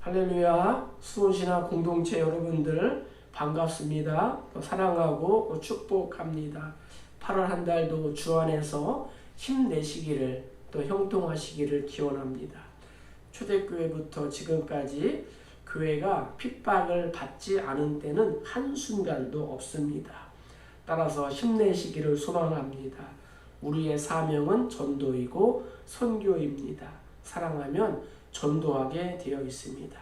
할렐루야. 수원신학 공동체 여러분들 반갑습니다. 사랑하고 축복합니다. 8월 한 달도 주 안에서 힘내시기를 또 형통하시기를 기원합니다. 초대교회부터 지금까지 교회가 핍박을 받지 않은 때는 한순간도 없습니다. 따라서 힘내시기를 소망합니다. 우리의 사명은 전도이고 선교입니다. 사랑하면 전도하게 되어 있습니다.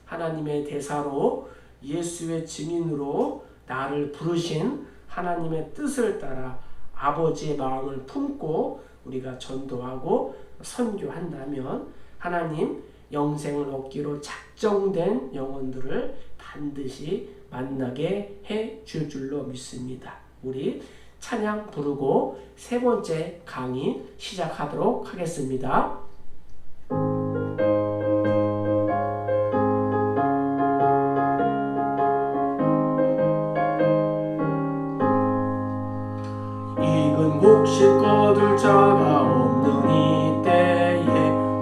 하나님의 대사로 예수의 증인으로 나를 부르신 하나님의 뜻을 따라 아버지의 마음을 품고 우리가 전도하고 선교한다면 하나님 영생을 얻기로 작정된 영혼들을 반드시 만나게 해 줄 줄로 믿습니다. 우리 찬양 부르고 세 번째 강의 시작하도록 하겠습니다. 익은 곡식 거둘 자가 없는 이때에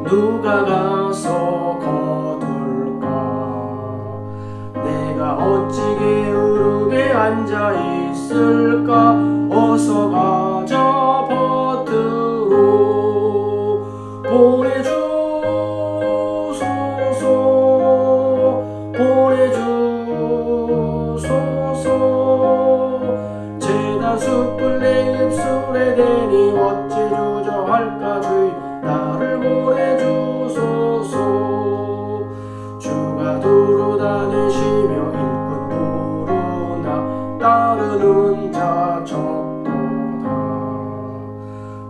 누가 가서 거둘까? 내가 어찌 게으르게 앉아 있을까? 어서 가자 밭으로 보내주소서. 재단 숯불 내 입술에 대니 어찌 주저할까? 주의 나를 보내주소서. 주가 두루 다니시며 일꾼 부르나 따르는 자 적도다.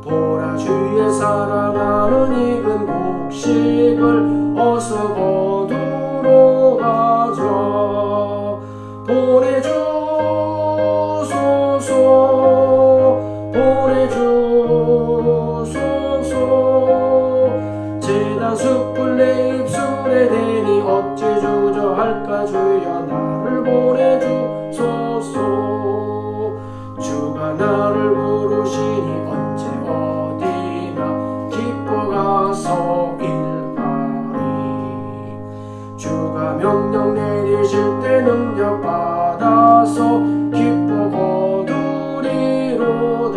보라 주의 사랑하는 익은 곡식을 어서 거두러 가자. 보내주소서. 재단 숯불 내 입술에 대니 어찌 주저할까? 주여 나를 보내주소서. 주가 나를 부르시니 언제 어디나 기뻐 가서 일하리. 주가 명령 내리실 때 능력 받아서 기뻐 거두리로다.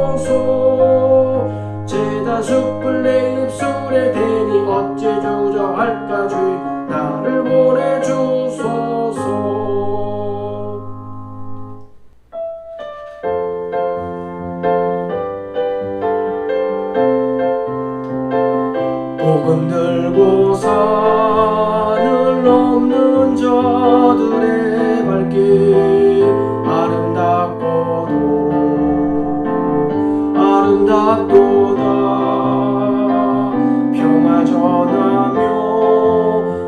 보내주소서. 재단 숯불 내 입술에 대니 어찌 주저할까? 주의 나를 보내주소서. 복음 들고 산을 넘는 자들의 발길 아름답도다. 평화 전하며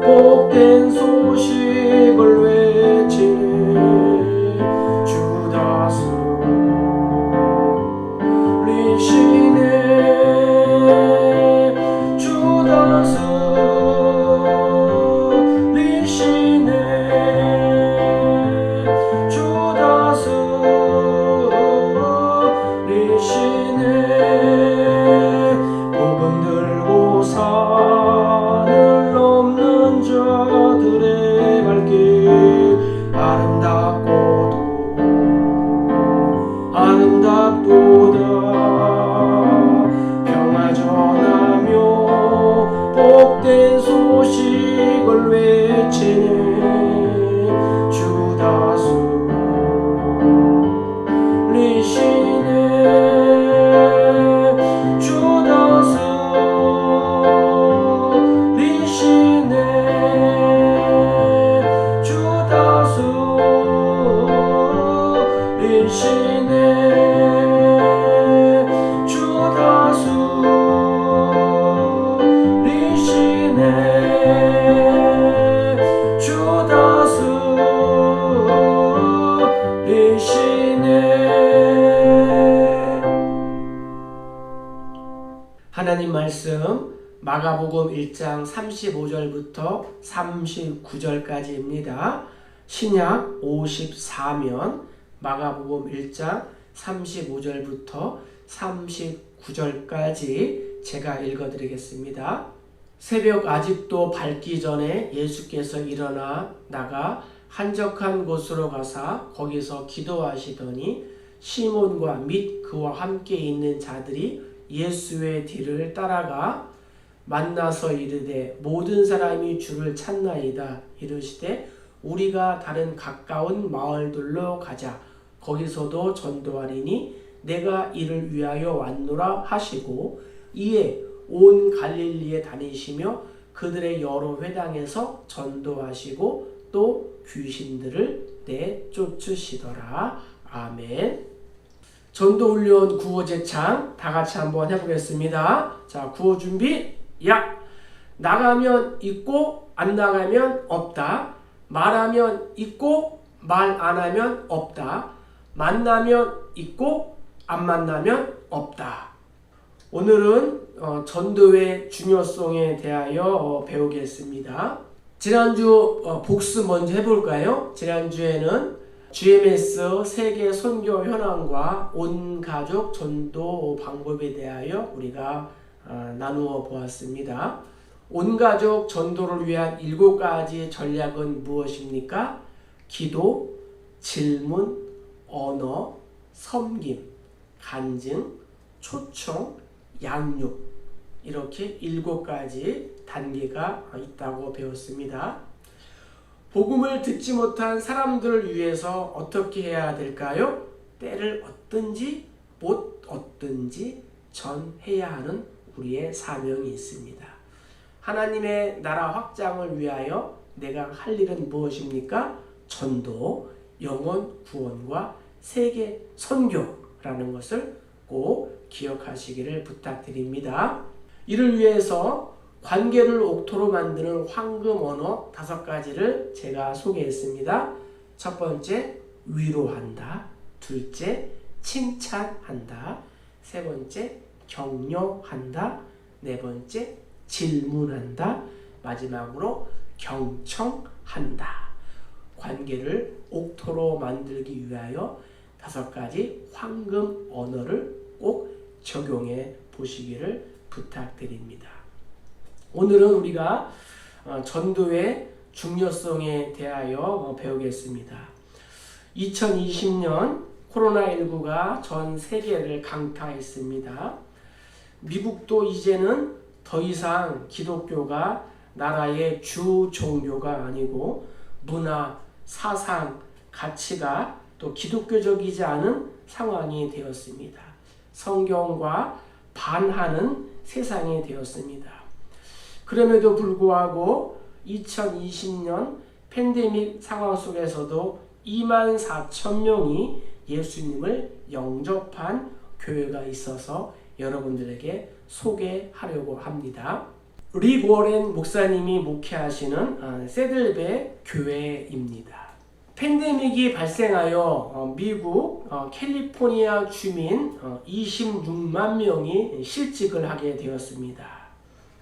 복된 소식을 외치네. 주 다스리시네. 주 다스리시네. 주 다스리시네. 복음 들고 산을 넘는 자들의 발길 아름답도다. 평화 전하며 복된 소식을 외치네. 주 다스리시네. 주 다스리시네. 주 다스리시네. 주 다스리시네. 주 다스리시네. 하나님 말씀 마가복음 1장 35절부터 39절까지입니다. 신약 54면 마가복음 1장 35절부터 39절까지 제가 읽어드리겠습니다. 새벽 아직도 밝기 전에 예수께서 일어나 나가 한적한 곳으로 가사 거기서 기도하시더니 시몬과 및 그와 함께 있는 자들이 예수의 뒤를 따라가 만나서 이르되 모든 사람이 주를 찾나이다. 이르시되 우리가 다른 가까운 마을들로 가자. 거기서도 전도하리니 내가 이를 위하여 왔노라 하시고 이에 온 갈릴리에 다니시며 그들의 여러 회당에서 전도하시고 또 귀신들을 내쫓으시더라. 아멘. 전도훈련 구호 제창 다 같이 한번 해보겠습니다. 자, 구호 준비. 야! 나가면 있고 안 나가면 없다. 말하면 있고 말 안 하면 없다. 만나면 있고 안 만나면 없다. 오늘은 전도의 중요성에 대하여 배우겠습니다. 지난주 복습 먼저 해볼까요? 지난주에는 GMS 세계 선교 현황과 온 가족 전도 방법에 대하여 우리가 나누어 보았습니다. 온 가족 전도를 위한 7가지 전략은 무엇입니까? 기도, 질문, 언어, 섬김, 간증, 초청, 양육, 이렇게 7가지 단계가 있다고 배웠습니다. 복음을 듣지 못한 사람들을 위해서 어떻게 해야 될까요? 때를 얻든지 못 얻든지 전해야 하는 우리의 사명이 있습니다. 하나님의 나라 확장을 위하여 내가 할 일은 무엇입니까? 전도, 영혼 구원과 세계 선교라는 것을 꼭 기억하시기를 부탁드립니다. 이를 위해서 관계를 옥토로 만드는 황금 언어 5가지를 제가 소개했습니다. 첫 번째, 위로한다. 둘째, 칭찬한다. 세 번째, 격려한다. 네 번째, 질문한다. 마지막으로 경청한다. 관계를 옥토로 만들기 위하여 5가지 황금 언어를 꼭 적용해 보시기를 부탁드립니다. 오늘은 우리가 전도의 중요성에 대하여 배우겠습니다. 2020년 코로나19가 전 세계를 강타했습니다. 미국도 이제는 더 이상 기독교가 나라의 주 종교가 아니고 문화, 사상, 가치가 또 기독교적이지 않은 상황이 되었습니다. 성경과 반하는 세상이 되었습니다. 그럼에도 불구하고 2020년 팬데믹 상황 속에서도 24,000명이 예수님을 영접한 교회가 있어서 여러분들에게 소개하려고 합니다. 릭 워렌 목사님이 목회하시는 세들베 교회입니다. 팬데믹이 발생하여 미국 캘리포니아 주민 26만 명이 실직을 하게 되었습니다.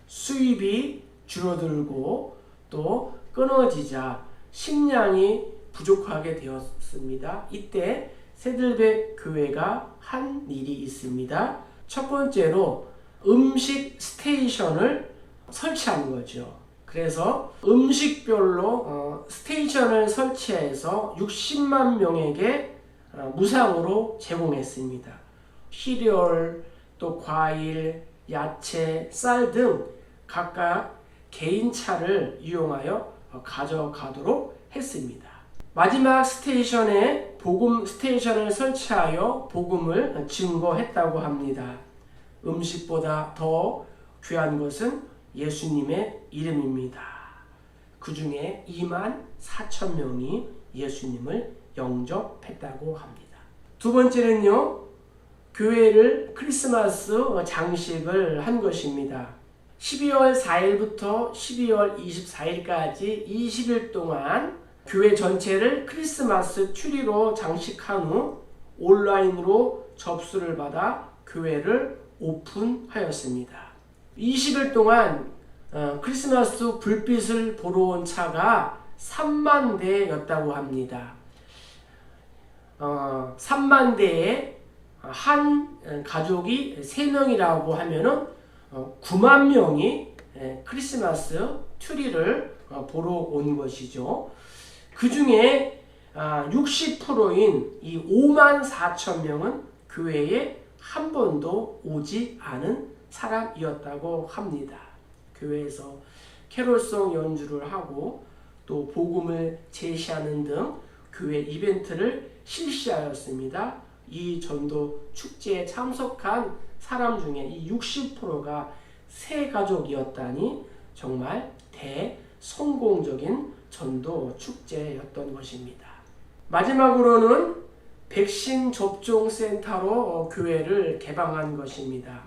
수입이 줄어들고 또 끊어지자 식량이 부족하게 되었습니다. 이때 세들베 교회가 한 일이 있습니다. 첫 번째로 음식 스테이션을 설치한 거죠. 그래서 음식별로 스테이션을 설치해서 60만 명에게 무상으로 제공했습니다. 시리얼, 또 과일, 야채, 쌀 등 각각 개인 차를 이용하여 가져가도록 했습니다. 마지막 스테이션에 복음 스테이션을 설치하여 복음을 증거했다고 합니다. 음식보다 더 귀한 것은 예수님의 이름입니다. 그 중에 24,000명이 예수님을 영접했다고 합니다. 두 번째는요, 교회를 크리스마스 장식을 한 것입니다. 12월 4일부터 12월 24일까지 20일 동안 교회 전체를 크리스마스 트리로 장식한 후 온라인으로 접수를 받아 교회를 오픈하였습니다. 20일 동안 크리스마스 불빛을 보러 온 차가 3만 대였다고 합니다. 3만 대의 한 가족이 3명이라고 하면은 9만 명이 크리스마스 트리를 보러 온 것이죠. 그 중에 60%인 이 5만 4천 명은 교회에 한 번도 오지 않은 사람이었다고 합니다. 교회에서 캐롤송 연주를 하고 또 복음을 제시하는 등 교회 이벤트를 실시하였습니다. 이 전도 축제에 참석한 사람 중에 이 60%가 새 가족이었다니 정말 대성공적인 전도 축제였던 것입니다. 마지막으로는 백신 접종 센터로 교회를 개방한 것입니다.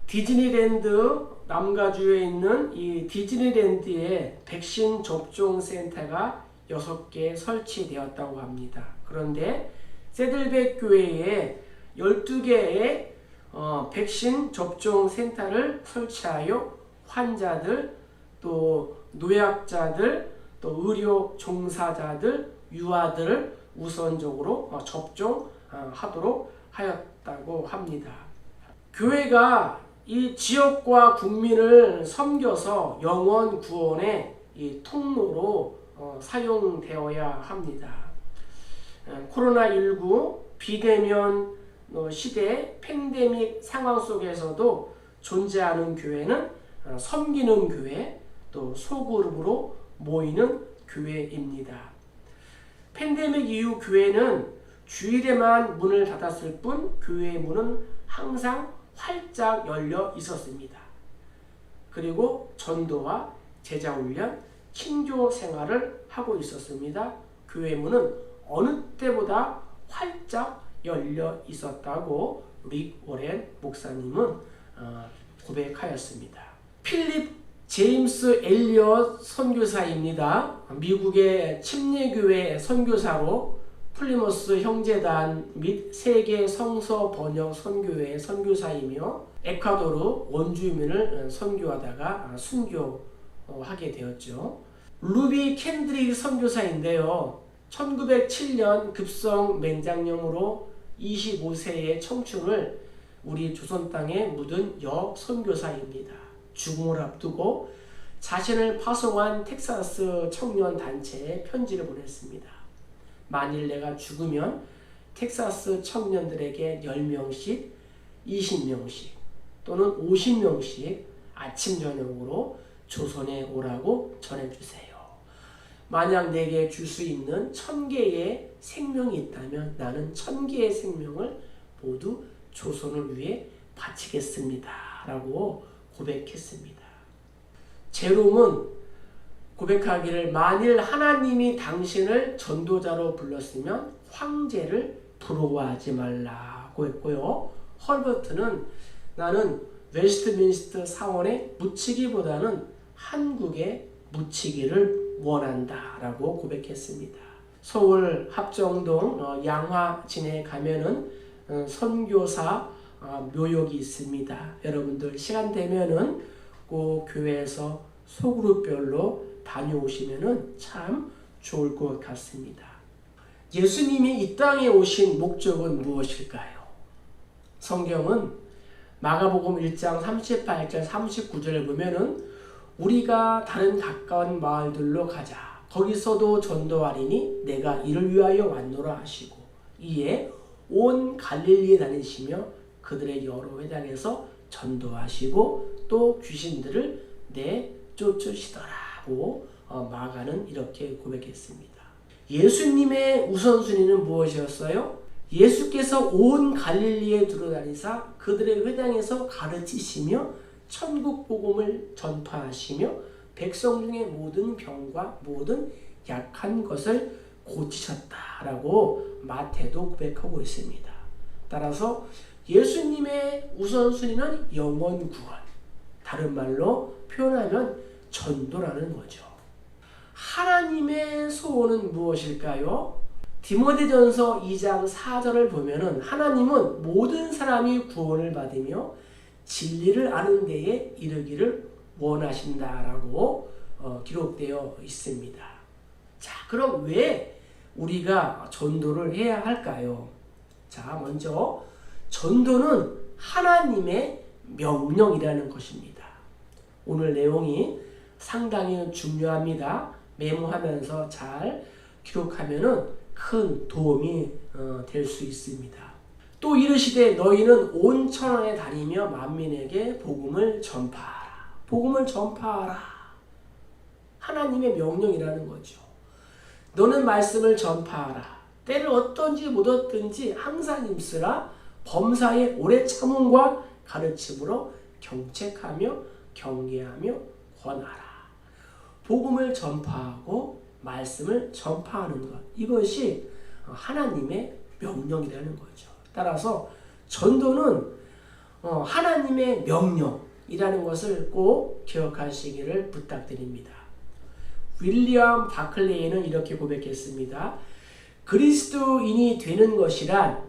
디즈니랜드 남가주에 있는 이 디즈니랜드에 백신 접종 센터가 6개 설치되었다고 합니다. 그런데 세들백 교회에 12개의 백신 접종 센터를 설치하여 환자들, 또 노약자들, 또 의료 종사자들, 유아들을 우선적으로 접종하도록 하였다고 합니다. 교회가 이 지역과 국민을 섬겨서 영혼 구원의 이 통로로 사용되어야 합니다. 코로나19 비대면 시대 팬데믹 상황 속에서도 존재하는 교회는 섬기는 교회, 또 소그룹으로 모이는 교회입니다. 팬데믹 이후 교회는 주일에만 문을 닫았을 뿐 교회의 문은 항상 활짝 열려 있었습니다. 그리고 전도와 제자훈련, 친교 생활을 하고 있었습니다. 교회 문은 어느 때보다 활짝 열려 있었다고 릭 워렌 목사님은 고백하였습니다. 필립 제임스 엘리엇 선교사입니다. 미국의 침례교회 선교사로 플리머스 형제단 및 세계 성서 번역 선교회 선교사이며 에콰도르 원주민을 선교하다가 순교하게 되었죠. 루비 캔드릭 선교사인데요. 1907년 급성 맹장염으로 25세의 청춘을 우리 조선 땅에 묻은 여선교사입니다. 죽음을 앞두고 자신을 파송한 텍사스 청년 단체에 편지를 보냈습니다. 만일 내가 죽으면 텍사스 청년들에게 10명씩, 20명씩 또는 50명씩 아침 저녁으로 조선에 오라고 전해주세요. 만약 내게 줄 수 있는 1000개의 생명이 있다면 나는 1000개의 생명을 모두 조선을 위해 바치겠습니다. 라고 고백했습니다. 제롬은 고백하기를 만일 하나님이 당신을 전도자로 불렀으면 황제를 부러워하지 말라고 했고요. 헐버트는 나는 웨스트민스터 사원에 묻히기보다는 한국에 묻히기를 원한다 라고 고백했습니다. 서울 합정동 양화진에 가면은 선교사 묘역이 있습니다. 여러분들 시간 되면은 꼭 교회에서 소그룹별로 다녀오시면은 참 좋을 것 같습니다. 예수님이 이 땅에 오신 목적은 무엇일까요? 성경은 마가복음 1장 38절 39절을 보면은 우리가 다른 가까운 마을들로 가자. 거기서도 전도하리니 내가 이를 위하여 왔노라 하시고 이에 온 갈릴리에 다니시며 그들의 여러 회당에서 전도하시고 또 귀신들을 내쫓으시더라고 마가는 이렇게 고백했습니다. 예수님의 우선순위는 무엇이었어요? 예수께서 온 갈릴리에 두루다니사 그들의 회당에서 가르치시며 천국 복음을 전파하시며 백성 중의 모든 병과 모든 약한 것을 고치셨다라고 마태도 고백하고 있습니다. 따라서 예수님의 우선순위는 영혼 구원, 다른 말로 표현하면 전도라는 거죠. 하나님의 소원은 무엇일까요? 디모데전서 2장 4절을 보면은 하나님은 모든 사람이 구원을 받으며 진리를 아는 데에 이르기를 원하신다라고 기록되어 있습니다. 자, 그럼 왜 우리가 전도를 해야 할까요? 자, 먼저 전도는 하나님의 명령이라는 것입니다. 오늘 내용이 상당히 중요합니다. 메모하면서 잘 기록하면은 큰 도움이 될 수 있습니다. 또 이르시되 너희는 온 천하에 다니며 만민에게 복음을 전파하라. 복음을 전파하라. 하나님의 명령이라는 거죠. 너는 말씀을 전파하라. 때를 어떤지 못 얻든지 항상 힘쓰라. 범사에 오래 참음과 가르침으로 경책하며 경계하며 권하라. 복음을 전파하고 말씀을 전파하는 것. 이것이 하나님의 명령이라는 거죠. 따라서 전도는 하나님의 명령이라는 것을 꼭 기억하시기를 부탁드립니다. 윌리엄 바클레이는 이렇게 고백했습니다. 그리스도인이 되는 것이란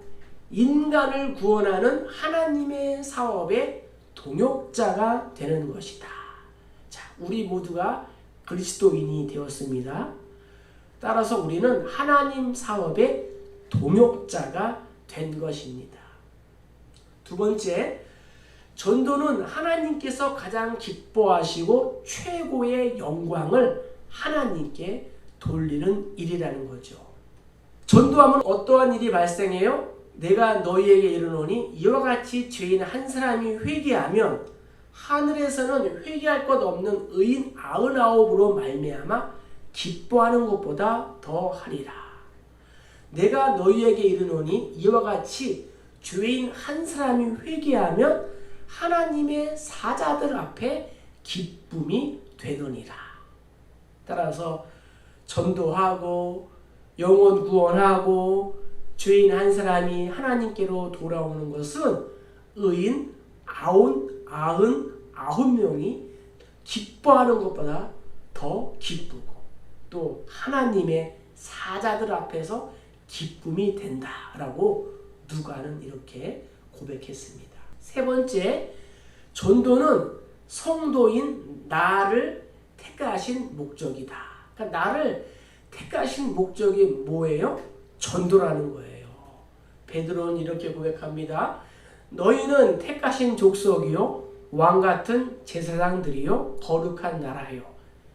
인간을 구원하는 하나님의 사업의 동역자가 되는 것이다. 자, 우리 모두가 그리스도인이 되었습니다. 따라서 우리는 하나님 사업의 동역자가 된 것입니다. 두 번째, 전도는 하나님께서 가장 기뻐하시고 최고의 영광을 하나님께 돌리는 일이라는 거죠. 전도하면 어떠한 일이 발생해요? 내가 너희에게 이르노니 이와 같이 죄인 한 사람이 회개하면 하늘에서는 회개할 것 없는 의인 99으로 말미암아 기뻐하는 것보다 더하리라. 내가 너희에게 이르노니 이와 같이 죄인 한 사람이 회개하면 하나님의 사자들 앞에 기쁨이 되느니라. 따라서 전도하고 영혼 구원하고 죄인 한 사람이 하나님께로 돌아오는 것은 의인 99명이 기뻐하는 것보다 더 기쁘고 또 하나님의 사자들 앞에서 기쁨이 된다라고 누가는 이렇게 고백했습니다. 세 번째, 전도는 성도인 나를 택하신 목적이다. 그러니까 나를 택하신 목적이 뭐예요? 전도라는 거예요. 베드로는 이렇게 고백합니다. 너희는 택하신 족속이요 왕같은 제사장들이요 거룩한 나라요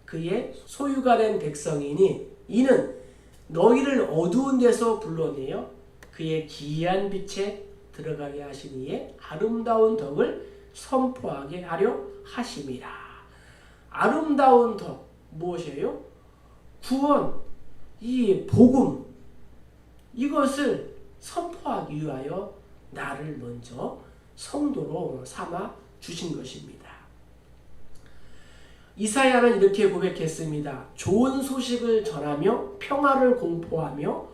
그의 소유가 된 백성이니 이는 너희를 어두운 데서 불러내어 그의 기이한 빛에 들어가게 하신 이의 아름다운 덕을 선포하게 하려 하심이라. 아름다운 덕 무엇이에요? 구원, 이 복음, 이것을 선포하기 위하여 나를 먼저 성도로 삼아 주신 것입니다. 이사야는 이렇게 고백했습니다. 좋은 소식을 전하며 평화를 공포하며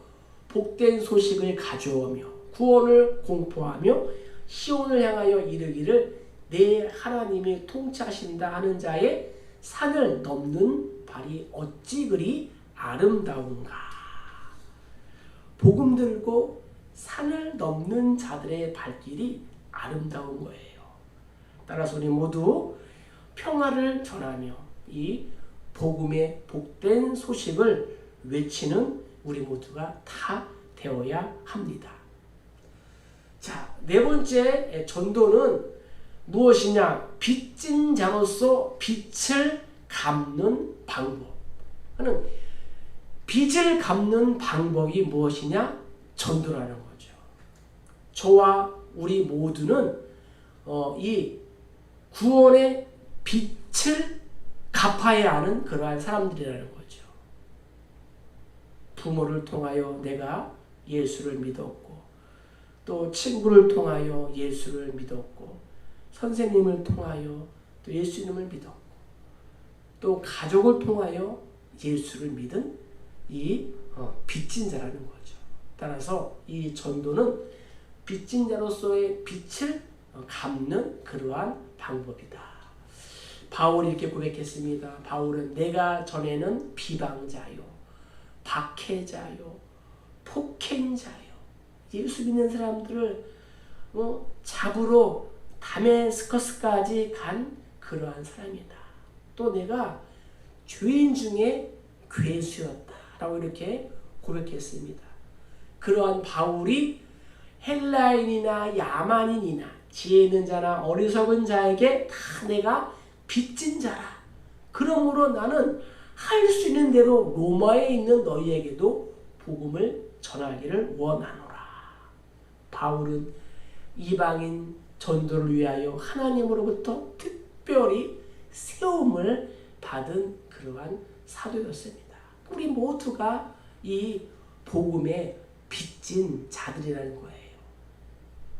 복된 소식을 가져오며 구원을 공포하며 시온을 향하여 이르기를 내 하나님이 통치하신다 하는 자의 산을 넘는 발이 어찌 그리 아름다운가. 복음 들고 산을 넘는 자들의 발길이 아름다운 거예요. 따라서 우리 모두 평화를 전하며 이 복음의 복된 소식을 외치는 우리 모두가 다 되어야 합니다. 자, 네 번째 전도는 무엇이냐? 빚진 자로서 빚을 갚는 방법. 하는 빚을 갚는 방법이 무엇이냐? 전도라는 거죠. 저와 우리 모두는 이 구원의 빚을 갚아야 하는 그러한 사람들이라는 거죠. 부모를 통하여 내가 예수를 믿었고 또 친구를 통하여 예수를 믿었고 선생님을 통하여 또 예수님을 믿었고 또 가족을 통하여 예수를 믿은 이 빚진 자라는 거죠. 따라서 이 전도는 빚진 자로서의 빚을 갚는 그러한 방법이다. 바울이 이렇게 고백했습니다. 바울은 내가 전에는 비방자요, 박해자요, 폭행자요. 예수 믿는 사람들을 잡으러 다메스커스까지 간 그러한 사람이다. 또 내가 죄인 중에 괴수였다라고 이렇게 고백했습니다. 그러한 바울이 헬라인이나 야만인이나 지혜 있는 자나 어리석은 자에게 다 내가 빚진 자라. 그러므로 나는 할 수 있는 대로 로마에 있는 너희에게도 복음을 전하기를 원하노라. 바울은 이방인 전도를 위하여 하나님으로부터 특별히 세움을 받은 그러한 사도였습니다. 우리 모두가 이 복음에 빚진 자들이라는 거예요.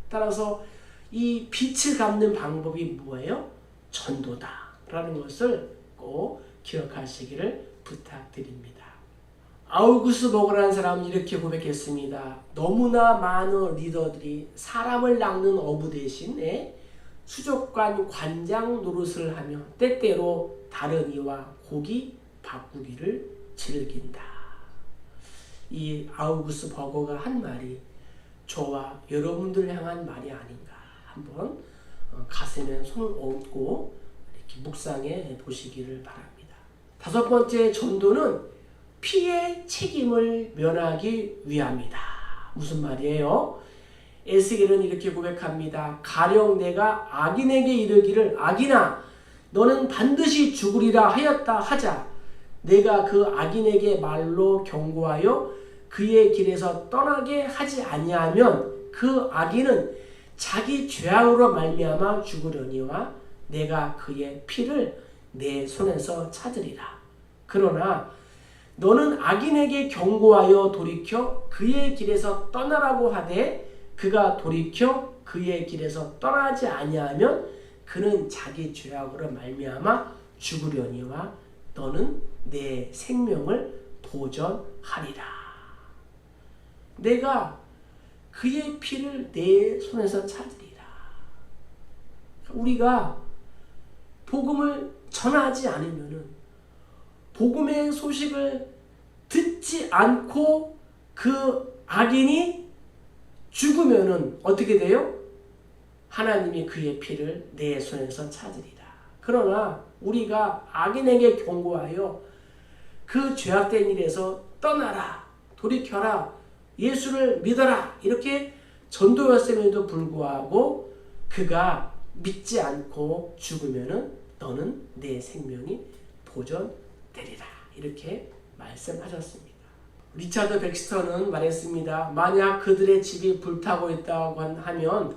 따라서 이 빚을 갚는 방법이 뭐예요? 전도다라는 것을 꼭 기억하시기를 부탁드립니다. 아우구스버그라는 사람은 이렇게 고백했습니다. 너무나 많은 리더들이 사람을 낚는 어부 대신에 수족관 관장 노릇을 하며 때때로 다른 이와 고기 바꾸기를 즐긴다. 이 아우구스버거가 한 말이 저와 여러분들을 향한 말이 아닌가. 한번 가슴에 손을 얹고 이렇게 묵상해 보시기를 바랍니다. 다섯 번째 전도는 피의 책임을 면하기 위함이다. 무슨 말이에요? 에스겔은 이렇게 고백합니다. 가령 내가 악인에게 이르기를 악인아 너는 반드시 죽으리라 하였다 하자 내가 그 악인에게 말로 경고하여 그의 길에서 떠나게 하지 아니하면 그 악인은 자기 죄악으로 말미암아 죽으려니와 내가 그의 피를 내 손에서 찾으리라. 그러나 너는 악인에게 경고하여 돌이켜 그의 길에서 떠나라고 하되 그가 돌이켜 그의 길에서 떠나지 아니하면 그는 자기 죄악으로 말미암아 죽으려니와 너는 내 생명을 보전하리라. 내가 그의 피를 내 손에서 찾으리라. 우리가 복음을 전하지 않으면은 복음의 소식을 듣지 않고 그 악인이 죽으면은 어떻게 돼요? 하나님이 그의 피를 내 손에서 찾으리라. 그러나 우리가 악인에게 경고하여 그 죄악된 일에서 떠나라, 돌이켜라, 예수를 믿어라 이렇게 전도했음에도 불구하고 그가 믿지 않고 죽으면은 너는 내 생명이 보존되리라 이렇게 말씀하셨습니다. 리차드 백스터는 말했습니다. 만약 그들의 집이 불타고 있다고 하면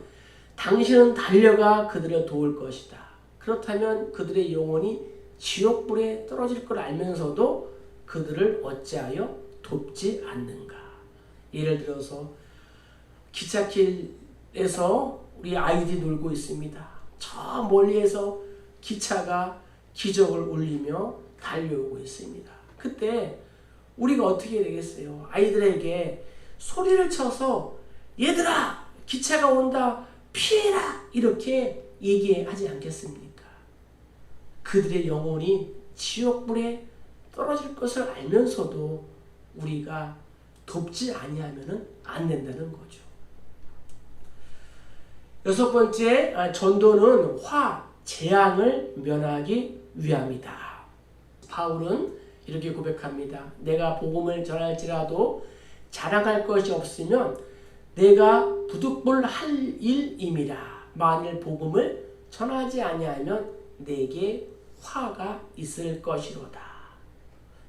당신은 달려가 그들을 도울 것이다. 그렇다면 그들의 영혼이 지옥불에 떨어질 걸 알면서도 그들을 어찌하여 돕지 않는가. 예를 들어서 기찻길에서 우리 아이들이 놀고 있습니다. 저 멀리에서 기차가 기적을 울리며 달려오고 있습니다. 그때 우리가 어떻게 되겠어요? 아이들에게 소리를 쳐서 얘들아 기차가 온다 피해라 이렇게 얘기하지 않겠습니까? 그들의 영혼이 지옥불에 떨어질 것을 알면서도 우리가 돕지 아니하면 안 된다는 거죠. 여섯 번째, 전도는 재앙을 면하기 위함이다. 바울은 이렇게 고백합니다. 내가 복음을 전할지라도 자랑할 것이 없으면 내가 부득불 할 일임이라. 만일 복음을 전하지 아니하면 내게 화가 있을 것이로다.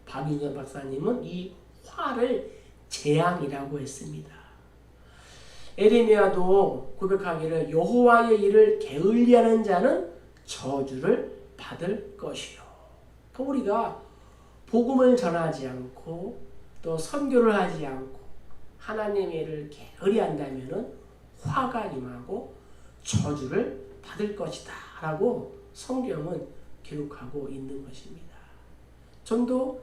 박윤선 박사님은 이 화를 재앙이라고 했습니다. 에레미야도 고백하기를 여호와의 일을 게을리하는 자는 저주를 받을 것이요. 우리가 복음을 전하지 않고 또 선교를 하지 않고 하나님의 일을 게을리한다면 화가 임하고 저주를 받을 것이다 라고 성경은 기록하고 있는 것입니다. 전도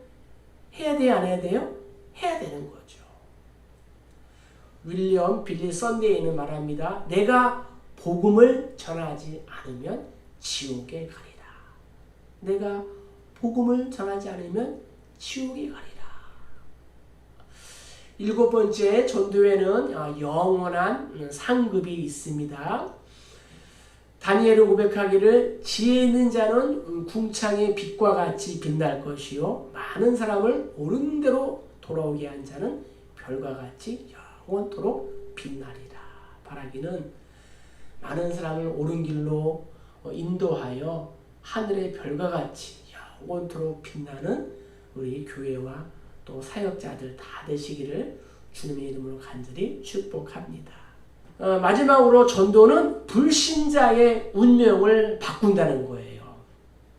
해야 돼요? 안 해야 돼요? 해야 되는 거죠. 윌리엄 빌리 썬데이는 말합니다. 내가 복음을 전하지 않으면 지옥에 가리라. 내가 복음을 전하지 않으면 지옥에 가리라. 일곱 번째, 전도에는 영원한 상급이 있습니다. 다니엘은 고백하기를 지혜 있는 자는 궁창의 빛과 같이 빛날 것이요 많은 사람을 옳은 대로 돌아오게 한 자는 별과 같이 영원토록 빛나리라. 바라기는 많은 사람을 옳은 길로 인도하여 하늘의 별과 같이 영원토록 빛나는 우리 교회와 또 사역자들 다 되시기를 주님의 이름으로 간절히 축복합니다. 마지막으로 전도는 불신자의 운명을 바꾼다는 거예요.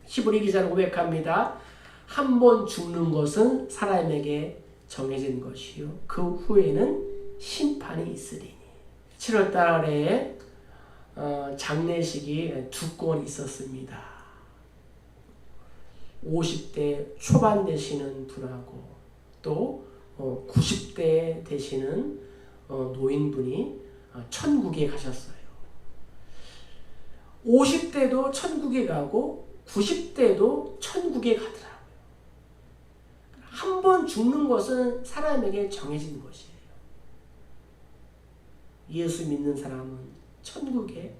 히브리 기자는 고백합니다. 한 번 죽는 것은 사람에게 정해진 것이요 그 후에는 심판이 있으리니. 7월 달에 장례식이 2건 있었습니다. 50대 초반 되시는 분하고 또 90대 되시는 노인분이 천국에 가셨어요. 50대도 천국에 가고 90대도 천국에 가더라고요. 한 번 죽는 것은 사람에게 정해진 것이에요. 예수 믿는 사람은 천국에,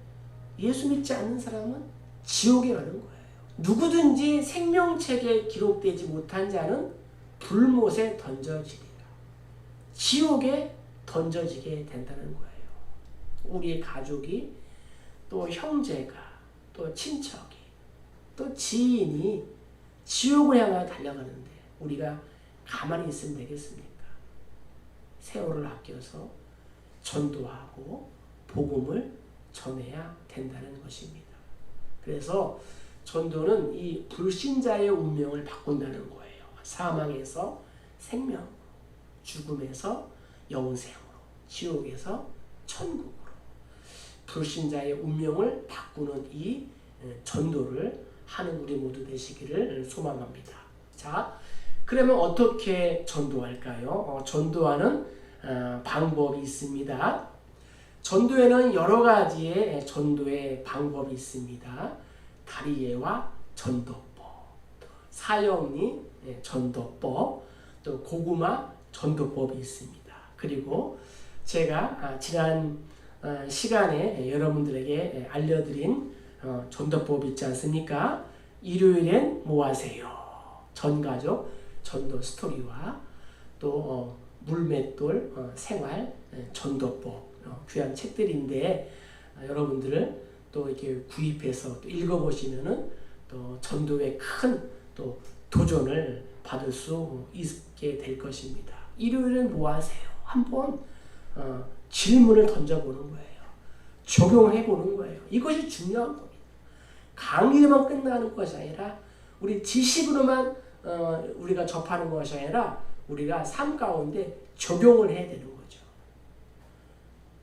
예수 믿지 않는 사람은 지옥에 가는 거예요. 누구든지 생명책에 기록되지 못한 자는 불못에 던져지리라. 지옥에 던져지게 된다는 거예요. 우리의 가족이, 또 형제가, 또 친척이, 또 지인이 지옥을 향하여 달려가는데 우리가 가만히 있으면 되겠습니까? 세월을 아껴서 전도하고 복음을 전해야 된다는 것입니다. 그래서 전도는 이 불신자의 운명을 바꾼다는 거예요. 사망에서 생명, 죽음에서 영생으로, 지옥에서 천국으로 불신자의 운명을 바꾸는 이 전도를 하는 우리 모두 되시기를 소망합니다. 자, 그러면 어떻게 전도할까요? 전도하는 방법이 있습니다. 전도에는 여러 가지의 전도의 방법이 있습니다. 다리예와 전도법, 사형리 전도법, 또 고구마 전도법이 있습니다. 그리고 제가 지난 시간에 여러분들에게 알려드린 전도법 있지 않습니까? 일요일엔 뭐 하세요? 전가족 전도 스토리와 또 물맷돌 생활 전도법 귀한 책들인데 여러분들을 또 이렇게 구입해서 또 읽어보시면은 또 전도에 큰 또 도전을 받을 수 있게 될 것입니다. 일요일엔 뭐 하세요? 한번 질문을 던져보는 거예요. 적용해보는 거예요. 이것이 중요한 겁니다. 강의로만 끝나는 것이 아니라 우리 지식으로만 우리가 접하는 것이 아니라 우리가 삶 가운데 적용을 해야 되는 거죠.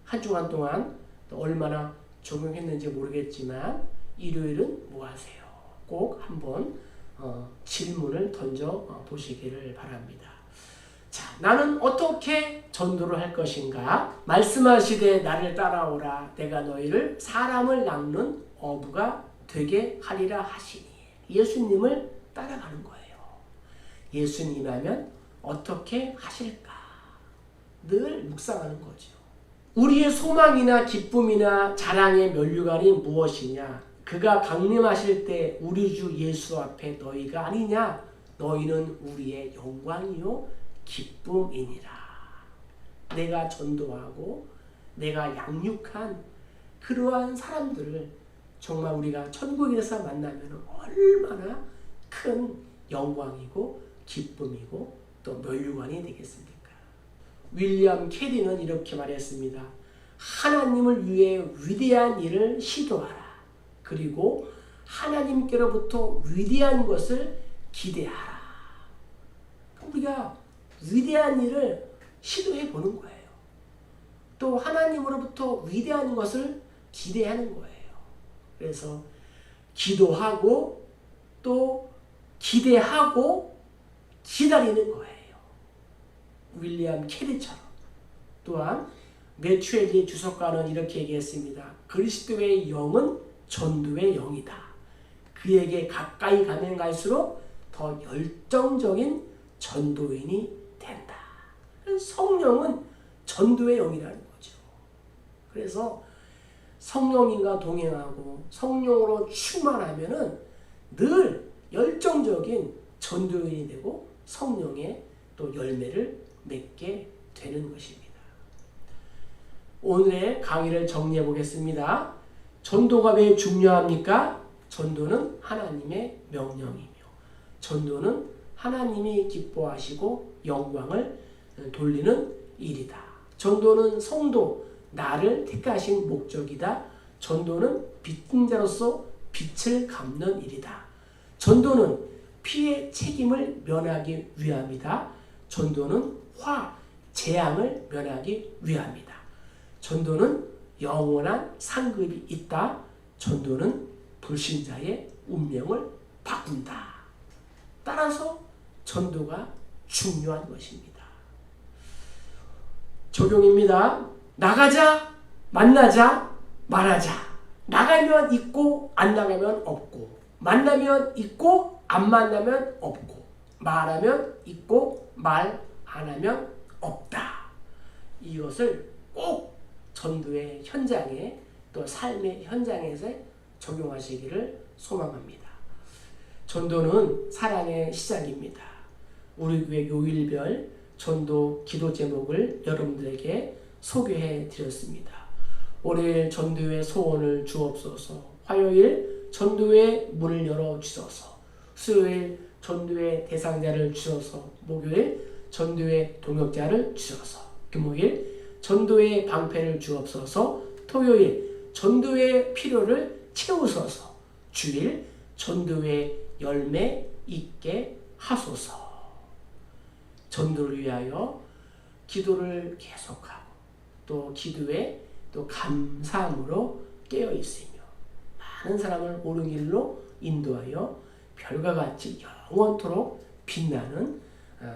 한 주간 동안 또 얼마나 적용했는지 모르겠지만 일요일은 뭐 하세요? 꼭 한번 질문을 던져 보시기를 바랍니다. 자, 나는 어떻게 전도를 할 것인가? 말씀하시되 나를 따라오라. 내가 너희를 사람을 낚는 어부가 되게 하리라 하시니. 예수님을 따라가는 거예요. 예수님 하면 어떻게 하실까? 늘 묵상하는 거죠. 우리의 소망이나 기쁨이나 자랑의 면류관이 무엇이냐? 그가 강림하실 때 우리 주 예수 앞에 너희가 아니냐? 너희는 우리의 영광이요 기쁨이니라. 내가 전도하고 내가 양육한 그러한 사람들을 정말 우리가 천국에서 만나면 얼마나 큰 영광이고 기쁨이고 또 면류관이 되겠습니까? 윌리엄 캐리는 이렇게 말했습니다. 하나님을 위해 위대한 일을 시도하라. 그리고 하나님께로부터 위대한 것을 기대하라. 우리가 위대한 일을 시도해 보는 거예요. 또 하나님으로부터 위대한 것을 기대하는 거예요. 그래서 기도하고 또 기대하고 기다리는 거예요. 윌리엄 캐리처럼. 또한 매튜엘리 주석가는 이렇게 얘기했습니다. 그리스도의 영은 전도의 영이다. 그에게 가까이 가면 갈수록 더 열정적인 전도인이 된다. 성령은 전도의 영이라는 거죠. 그래서 성령님과 동행하고 성령으로 충만하면은 늘 열정적인 전도인이 되고 성령의 또 열매를 맺게 되는 것입니다. 오늘의 강의를 정리해 보겠습니다. 전도가 왜 중요합니까? 전도는 하나님의 명령이며 전도는 하나님이 기뻐하시고 영광을 돌리는 일이다. 전도는 성도, 나를 택하신 목적이다. 전도는 빚진 자로서 빚을 갚는 일이다. 전도는 피해 책임을 면하기 위함이다. 전도는 재앙을 면하기 위함이다. 전도는 영원한 상급이 있다. 전도는 불신자의 운명을 바꾼다. 따라서 전도가 중요한 것입니다. 적용입니다. 나가자, 만나자, 말하자. 나가면 있고 안 나가면 없고, 만나면 있고 안 만나면 없고, 말하면 있고 말 안 하면 없다. 이것을 꼭 전도의 현장에 또 삶의 현장에서 적용하시기를 소망합니다. 전도는 사랑의 시작입니다. 우리 교회 요일별 전도 기도 제목을 여러분들에게 소개해 드렸습니다. 월요일 전도의 소원을 주옵소서, 화요일 전도의 문을 열어 주소서, 수요일 전도의 대상자를 주소서, 목요일 전도의 동역자를 주소서, 금요일 전도의 방패를 주옵소서, 토요일 전도의 필요를 채우소서, 주일 전도의 열매 있게 하소서. 전도를 위하여 기도를 계속하고 또 기도에 또 감사함으로 깨어 있으며 많은 사람을 옳은 길로 인도하여 별과 같이 영원토록 빛나는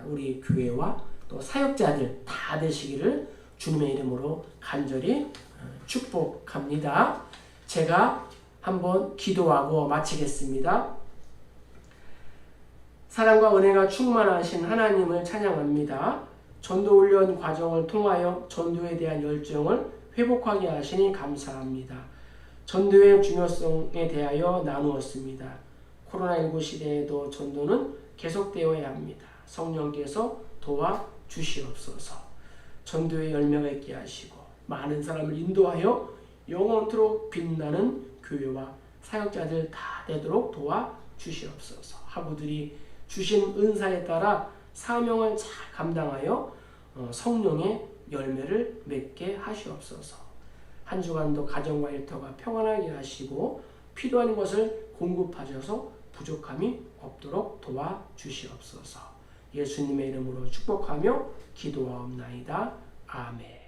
우리 교회와 또 사역자들 다 되시기를 주님의 이름으로 간절히 축복합니다. 제가 한번 기도하고 마치겠습니다. 사랑과 은혜가 충만하신 하나님을 찬양합니다. 전도 훈련 과정을 통하여 전도에 대한 열정을 회복하게 하시니 감사합니다. 전도의 중요성에 대하여 나누었습니다. 코로나19 시대에도 전도는 계속되어야 합니다. 성령께서 도와주시옵소서. 전도의 열매가 있게 하시고 많은 사람을 인도하여 영원토록 빛나는 교회와 사역자들 다 되도록 도와주시옵소서. 하부들이 주신 은사에 따라 사명을 잘 감당하여 성령의 열매를 맺게 하시옵소서. 한 주간도 가정과 일터가 평안하게 하시고 필요한 것을 공급하셔서 부족함이 없도록 도와주시옵소서. 예수님의 이름으로 축복하며 기도하옵나이다. 아멘.